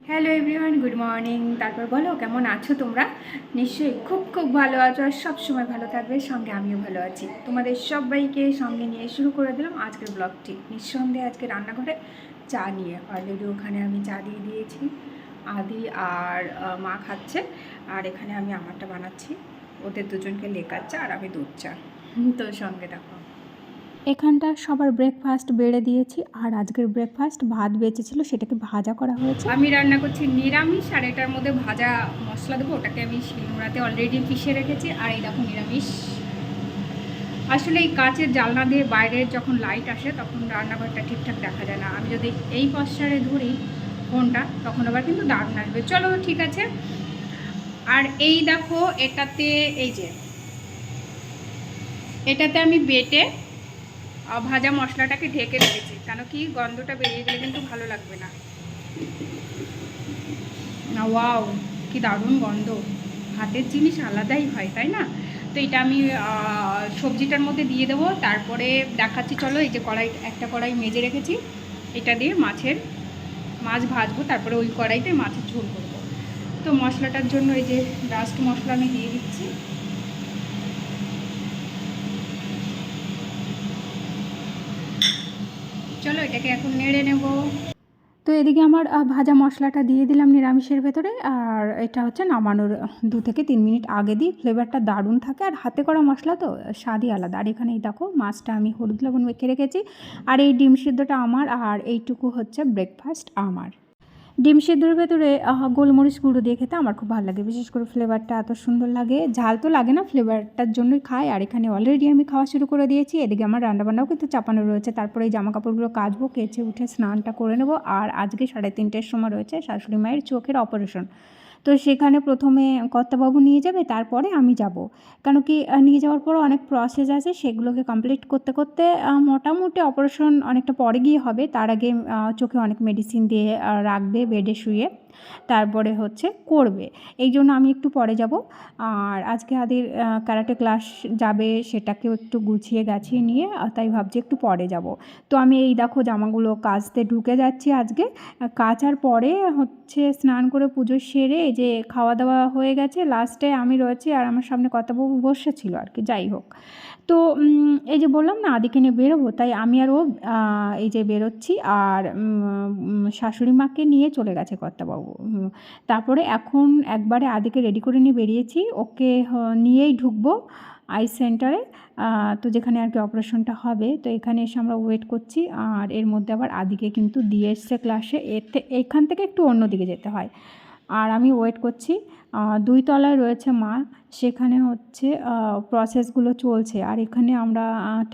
Hello everyone, good morning. তারপর বলো কেমন আছো তোমরা? নিশ্চয়ই খুব খুব ভালো আছো আর সবসময় ভালো থাকবে। সঙ্গে আমিও ভালো আছি। তোমাদের সবাইকে সঙ্গে নিয়ে শুরু করে দিলাম আজকের ব্লগটি। নিঃসন্দেহে আজকে রান্নাঘরে চা নিয়ে। অলরেডি ওখানে আমি চা দিয়ে দিয়েছি, আদি আর মা খাচ্ছে, আর এখানে আমি আমারটা বানাচ্ছি। ওদের দুজনকে লেকার চা আর আমি দুধ চা। তো সঙ্গে থাকো। এখানটা সবার ব্রেকফাস্ট বেড়ে দিয়েছি, আর আজকের ব্রেকফাস্ট ভাত বেঁচেছিল, সেটাকে ভাজা করা হয়েছে। আমি রান্না করছি নিরামিষ, আর এটার মধ্যে ভাজা মশলা দেবো, ওটাকে আমি শিলনোড়াতে অলরেডি পিষে রেখেছি। আর এই দেখো নিরামিষ। আসলে এই কাচের জানলা দিয়ে বাইরে যখন লাইট আসে তখন রান্নাঘরটা ঠিকঠাক দেখা যায় না। আমি যদি এই পশ্চারে ধরি ফোনটা তখন আবার কিন্তু দারুণ আসবে। চলো ঠিক আছে। আর এই দেখো এটাতে, এই যে এটাতে আমি বেটে ভাজা মশলাটাকে ঢেকে রেখেছি, কেন কি গন্ধটা বেরিয়ে গেলে কিন্তু ভালো লাগবে না। ওয়াও, কি দারুণ গন্ধ! হাতের জিনিস আলাদাই হয়, তাই না? তো এটা আমি সবজিটার মধ্যে দিয়ে দেবো, তারপরে দেখাচ্ছি। চলো, এই যে একটা কড়াই মেজে রেখেছি, এটা দিয়ে মাছ ভাজবো, তারপরে ওই কড়াইতে মাছের ঝোল করবো। তো মশলাটার জন্য এই যে ডাস্ট মশলা আমি দিয়ে দিচ্ছি। চলো এটাকে এখন নেড়ে নেব। তো এদিকে আমার ভাজা মশলাটা দিয়ে দিলাম নিরামিষের ভেতরে, আর এটা হচ্ছে নামানোর 2 থেকে 3 মিনিট আগে দিই। ফ্লেভারটা দারুণ থাকে, আর হাতে করা মশলা তো স্বাদই আলাদা। আর এখানেই দেখো মাছটা আমি হলুদ লবণ মেখে রেখেছি, আর এই ডিম সিদ্ধটা আমার, আর এইটুকু হচ্ছে ব্রেকফাস্ট আমার। ডিম সিদ্ধর ভেতরে গোলমরিচ গুঁড়ো দিয়ে খেতে আমার খুব ভালো লাগে, বিশেষ করে ফ্লেভারটা এত সুন্দর লাগে। ঝাল তো লাগে না, ফ্লেভারটার জন্যই খাই। আর এখানে অলরেডি আমি খাওয়া শুরু করে দিয়েছি। এদিকে আমার রান্নাবান্নাও কিন্তু চাপানো রয়েছে। তারপরে এই জামাকাপড়গুলো কাচবো, কেচে উঠে স্নানটা করে নেব। আর আজকে 3:30টার সময় রয়েছে শাশুড়ি মায়ের চোখের অপারেশন। তো সেখানে প্রথমে কর্তাবাবু নিয়ে যাবে, তারপরে আমি যাব। কেন কি নিয়ে যাওয়ার পরও অনেক প্রসেস আছে, সেগুলোকে কমপ্লিট করতে করতে মোটামুটি অপারেশন অনেকটা পরে গিয়ে হবে। তার আগে চোখে অনেক মেডিসিন দিয়ে রাখবে বেডে শুয়ে, তারপরে হচ্ছে করবে। এই জন্য আমি একটু পরে যাব। আর আজকে আদির ক্যারাটে ক্লাস যাবে, সেটাকেও একটু গুছিয়ে গাছিয়ে নিয়ে তাই ভাবছি একটু পরে যাব। তো আমি এই দেখো জামাগুলো কাচতে ঢুকে যাচ্ছি। আজকে কাচার পরে হচ্ছে স্নান করে পুজো সেরে এই যে খাওয়া দাওয়া হয়ে গেছে, লাস্টে আমি রয়েছি আর আমার সামনে কর্তাবাবু বসেছিল আর কি। যাই হোক, তো এই যে বললাম না আদিকে নিয়ে বেরোবো, তাই আমি আর ও এই যে বেরোচ্ছি। আর শাশুড়ি মাকে নিয়ে চলে গেছে কর্তাবাবু। তারপরে এখন একবারে আদিকে রেডি করে নিয়ে বেরিয়েছি, ওকে নিয়েই ঢুকবো আই সেন্টারে, তো যেখানে আর কি অপারেশনটা হবে। তো এখানে এসে আমরা ওয়েট করছি। আর এর মধ্যে আবার আদিকে কিন্তু দিয়ে এসছে ক্লাসে, এখান থেকে একটু অন্য দিকে যেতে হয়। আর আমি ওয়েট করছি। 2 তলায় রয়েছে মা, সেখানে হচ্ছে প্রসেসগুলো চলছে। আর এখানে আমরা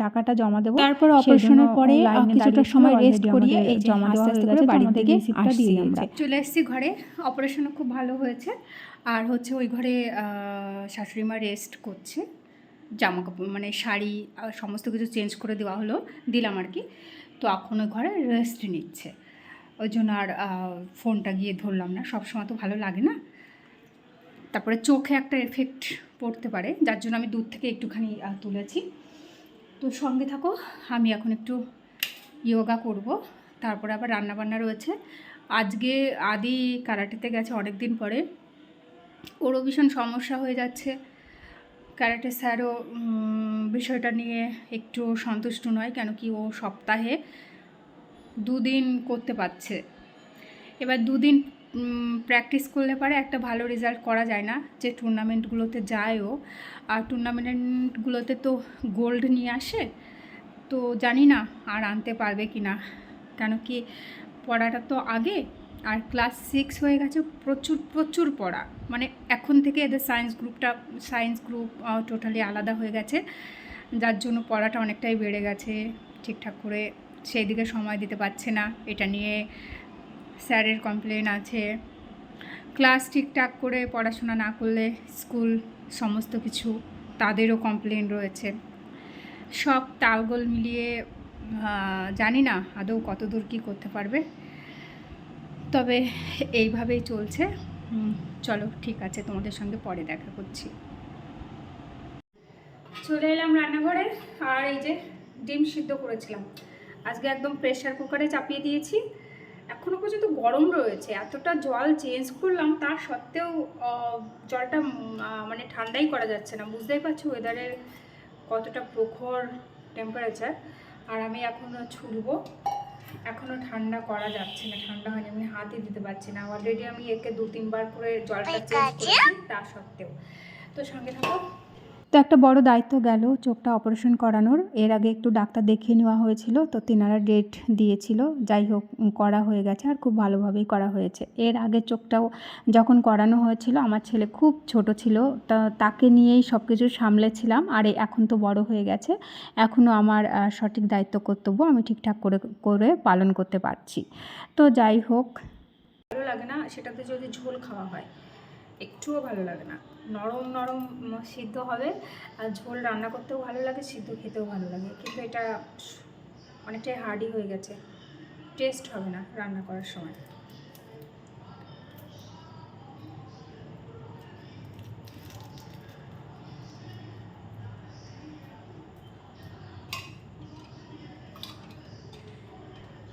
টাকাটা জমা দেবো। তারপর অপারেশনের পরে কিছুটা সময় রেস্ট করিয়ে এই জমা দেওয়া হয়ে গেছে, বাড়ি থেকে রিসিপ্টটা দিয়ে আমরা চলে এসেছি ঘরে। অপারেশনও খুব ভালো হয়েছে। আর হচ্ছে ওই ঘরে শাশুড়ি মা রেস্ট করছে। জামা কাপড় মানে শাড়ি সমস্ত কিছু চেঞ্জ করে দেওয়া হলো, দিলাম আর কি। তো এখন ওই ঘরে রেস্ট নিচ্ছে, ওই জন্য আর ফোনটা গিয়ে ধরলাম না। সবসময় তো ভালো লাগে না, তারপরে চোখে একটা এফেক্ট পড়তে পারে, যার জন্য আমি দূর থেকে একটুখানি তুলেছি। তো সঙ্গে থাকো, আমি এখন একটু যোগা করব, তারপরে আবার রান্নাবান্না রয়েছে। আজকে আদি ক্যারাটেতে গেছে অনেক দিন পরে, ওরও ভীষণ সমস্যা হয়ে যাচ্ছে। ক্যারাটে স্যারও বিষয়টা নিয়ে একটু সন্তুষ্ট নয়, কেন কি ও সপ্তাহে 2 দিন করতে পারছে। এবার 2 দিন প্র্যাকটিস করলে পারে একটা ভালো রেজাল্ট করা যায় না। যে টুর্নামেন্টগুলোতে যায়ও, আর টুর্নামেন্টগুলোতে তো গোল্ড নিয়ে আসে। তো জানি না আর আনতে পারবে কি না, কেন কি পড়াটা তো আগে, আর ক্লাস 6 হয়ে গেছে, প্রচুর প্রচুর পড়া। মানে এখন থেকে এদের সায়েন্স গ্রুপ টোটালি আলাদা হয়ে গেছে, যার জন্য পড়াটা অনেকটাই বেড়ে গেছে। ঠিকঠাক করে সেই দিকে সময় দিতে পারছে না, এটা নিয়ে স্যারের কমপ্লেন আছে। ক্লাস ঠিকঠাক করে পড়াশোনা না করলে স্কুল সমস্ত কিছু তাদেরও কমপ্লেন রয়েছে। সব তালগোল মিলিয়ে জানি না আদৌ কতদূর কী করতে পারবে, তবে এইভাবেই চলছে। চলো ঠিক আছে, তোমাদের সঙ্গে পরে দেখা করছি। চলে এলাম রান্নাঘরে, আর এই যে ডিম সিদ্ধ করেছিলাম আজকে, একদম প্রেশার কুকারে চাপিয়ে দিয়েছি। এখনও পর্যন্ত গরম রয়েছে। এতটা জল চেঞ্জ করলাম, তা সত্ত্বেও জলটা মানে ঠান্ডাই করা যাচ্ছে না। বুঝতেই পারছো ওয়েদারের কতটা প্রখর টেম্পারেচার। আর আমি এখনও ছুলবো, এখনও ঠান্ডা করা যাচ্ছে না, ঠান্ডা হয়নি, আমি হাতই দিতে পারছি না। অলরেডি আমি একে 2-3 বার করে জলটা চেঞ্জ করেছি, তা সত্ত্বেও। তো সঙ্গে থাকো। তো একটা বড় দায়িত্ব গেল চোখটা অপারেশন করানোর। এর আগে একটু ডাক্তার দেখিয়ে নেওয়া হয়েছিল, তো তেনারা ডেট দিয়েছিল। যাই হোক, করা হয়ে গেছে আর খুব ভালোভাবেই করা হয়েছে। এর আগে চোখটাও যখন করানো হয়েছিল আমার ছেলে খুব ছোট ছিল, তাকে নিয়েই সব কিছু সামলেছিলাম। আর এখন তো বড় হয়ে গেছে, এখনও আমার সঠিক দায়িত্ব কর্তব্য আমি ঠিকঠাক করে করে পালন করতে পারছি। তো যাই হোক, ভালো লাগে না সেটাতে যদি ঝোল খাওয়া হয়, একটুও ভালো লাগে না। নরম নরম সিদ্ধ হবে, আর ঝোল রান্না করতেও ভালো লাগে, সিদ্ধ খেতেও ভালো লাগে। কিন্তু এটা অনেকটাই হার্ডই হয়ে গেছে, টেস্ট হবে না রান্না করার সময়।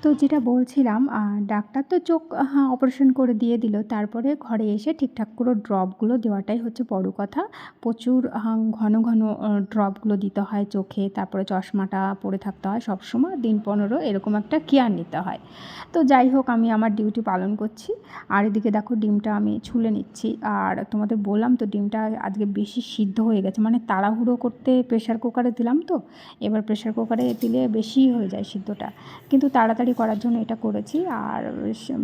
তো যেটা বলছিলাম, ডাক্তার তো চোখ অপারেশন করে দিয়ে দিল। তারপরে ঘরে এসে ঠিকঠাক করে ড্রপগুলো দেওয়াটাই হচ্ছে বড় কথা। প্রচুর ঘন ঘন ড্রপগুলো দিতে হয় চোখে, তারপরে চশমাটা পরে থাকতে হয় সবসময়, দিন 15 এরকম একটা কেয়ার নিতে হয়। তো যাই হোক, আমি আমার ডিউটি পালন করছি। আর এদিকে দেখো ডিমটা আমি ছুলে নিচ্ছি। আর তোমাদের বললাম তো ডিমটা আজকে বেশি সিদ্ধ হয়ে গেছে, মানে তাড়াহুড়ো করতে প্রেশার কুকারে দিলাম তো। এবার প্রেশার কুকারে দিলে বেশি হয়ে যায় সিদ্ধটা, কিন্তু তাড়াতাড়ি করার জন্য এটা করেছি। আর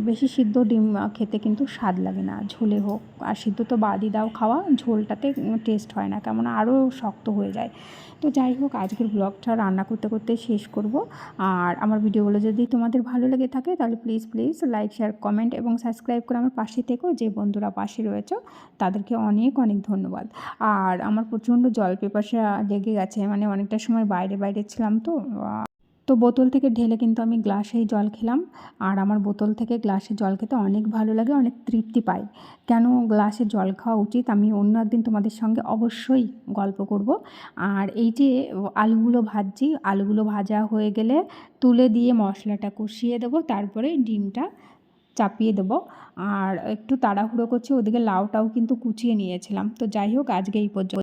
বেশি সিদ্ধ ডিম খেতে কিন্তু স্বাদ লাগে না, ঝোলে হোক। আর সিদ্ধ তো বাদই দাও খাওয়া, ঝোলটাতে টেস্ট হয় না, কেমন আরও শক্ত হয়ে যায়। তো যাই হোক, আজকের ব্লগটা রান্না করতে করতে শেষ করব। আর আমার ভিডিওগুলো যদি তোমাদের ভালো লেগে থাকে তাহলে please please like, share, comment এবং সাবস্ক্রাইব করে আমার পাশে থেকো। যে বন্ধুরা পাশে রয়েছে তাদেরকে অনেক অনেক ধন্যবাদ। আর আমার প্রচণ্ড জল পিপাসা লেগে গেছে, মানে অনেকটা সময় বাইরে বাইরে ছিলাম তো বোতল থেকে ঢেলে কিন্তু আমি গ্লাসেই জল খেলাম। আর আমার বোতল থেকে গ্লাসে জল খেতে অনেক ভালো লাগে, অনেক তৃপ্তি পাই। কেন গ্লাসে জল খাওয়া উচিত আমি অন্য একদিন তোমাদের সঙ্গে অবশ্যই গল্প করব। আর এই যে আলুগুলো ভাজছি, আলুগুলো ভাজা হয়ে গেলে তুলে দিয়ে মশলাটা কষিয়ে দেবো, তারপরে ডিমটা চাপিয়ে দেবো। আর একটু তাড়াহুড়ো করছি, ওদিকে লাউটাও কিন্তু কুচিয়ে নিয়েছিলাম। তো যাই হোক, আজকে এই পর্যন্ত।